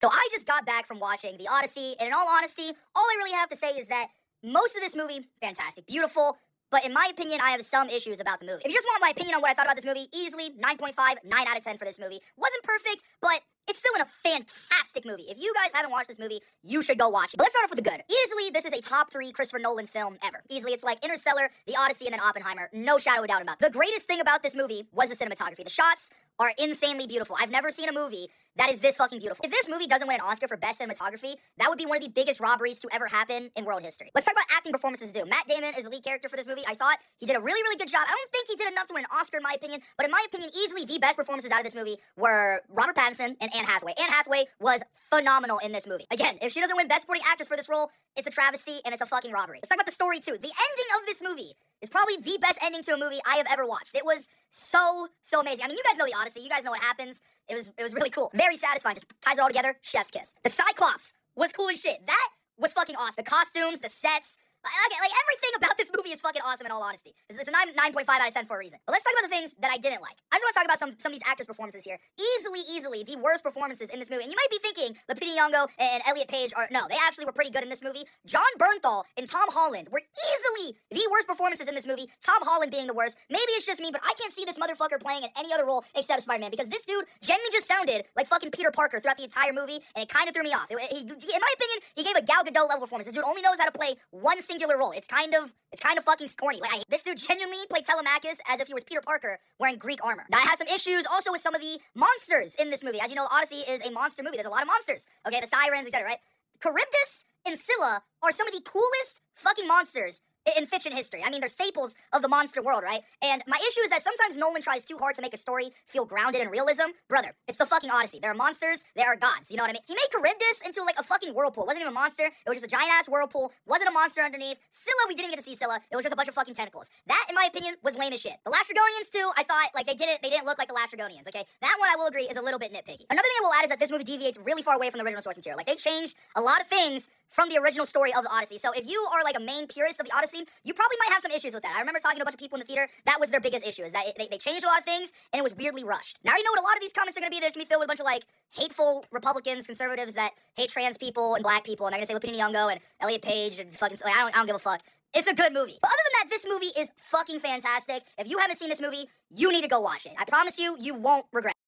So I just got back from watching the Odyssey, and in all honesty, all I really have to say is that most of this movie, fantastic, beautiful, but in my opinion, I have some issues about the movie. If you just want my opinion on what I thought about this movie, easily 9.5, 9 out of 10 for this movie. Wasn't perfect, but it's still in a fantastic movie. If you guys haven't watched this movie, you should go watch it. But let's start off with the good. Easily, this is a top 3 Christopher Nolan film ever. Easily, it's like Interstellar, The Odyssey, and then Oppenheimer. No shadow of a doubt about it. The greatest thing about this movie was the cinematography. The shots are insanely beautiful. I've never seen a movie that is this fucking beautiful. If this movie doesn't win an Oscar for best cinematography, that would be one of the biggest robberies to ever happen in world history. Let's talk about acting performances too. Matt Damon is the lead character for this movie. I thought he did a really, really good job. I don't think he did enough to win an Oscar in my opinion, but in my opinion, easily the best performances out of this movie were Robert Pattinson and Anne Hathaway. Anne Hathaway was phenomenal in this movie. Again, if she doesn't win best supporting actress for this role, it's a travesty and it's a fucking robbery. Let's talk about the story too. The ending of this movie is probably the best ending to a movie I have ever watched. It was so amazing. I mean, you guys know the Odyssey. You guys know what happens. It was really cool. Very satisfying. Just ties it all together. Chef's kiss. The Cyclops was cool as shit. That was fucking awesome. The costumes, the sets, like everything about this movie is fucking awesome in all honesty. It's a 9.5 out of 10 for a reason. But let's talk about the things that I didn't like. I just want to talk about some of these actors' performances here. Easily the worst performances in this movie. And you might be thinking Lupita Nyong'o and Elliot Page are, no, they actually were pretty good in this movie. John Bernthal and Tom Holland were easily the worst performances in this movie. Tom Holland being the worst. Maybe it's just me, but I can't see this motherfucker playing in any other role except Spider-Man because this dude genuinely just sounded like fucking Peter Parker throughout the entire movie, and it kind of threw me off. In my opinion, he gave a Gal Gadot level performance. This dude only knows how to play one singular role. It's kind of fucking corny. Like, this dude genuinely played Telemachus as if he was Peter Parker wearing Greek armor. Now, I had some issues also with some of the monsters in this movie. As you know, Odyssey is a monster movie. There's a lot of monsters. Okay, the sirens, etc., right? Charybdis and Scylla are some of the coolest fucking monsters in fiction history. I mean, they're staples of the monster world, right? And my issue is that sometimes Nolan tries too hard to make a story feel grounded in realism. Brother, it's the fucking Odyssey. There are monsters, there are gods, you know what I mean? He made Charybdis into like a fucking whirlpool. It wasn't even a monster, it was just a giant-ass whirlpool. Wasn't a monster underneath. Scylla, we didn't get to see Scylla. It was just a bunch of fucking tentacles. That, in my opinion, was lame as shit. The Lastragonians, too, I thought, like, they didn't look like the Lastragonians, okay? That one, I will agree, is a little bit nitpicky. Another thing I will add is that this movie deviates really far away from the original source material. Like, they changed a lot of things from the original story of the Odyssey. So if you are like a main purist of the Odyssey, you probably might have some issues with that. I remember talking to a bunch of people in the theater, that was their biggest issue, is that they changed a lot of things, and it was weirdly rushed. Now, I already know what a lot of these comments are going to be. There's going to be filled with a bunch of, like, hateful Republicans, conservatives that hate trans people and black people, and I'm going to say Lupita Nyong'o and Elliot Page and fucking, like, I don't give a fuck. It's a good movie. But other than that, this movie is fucking fantastic. If you haven't seen this movie, you need to go watch it. I promise you, you won't regret it.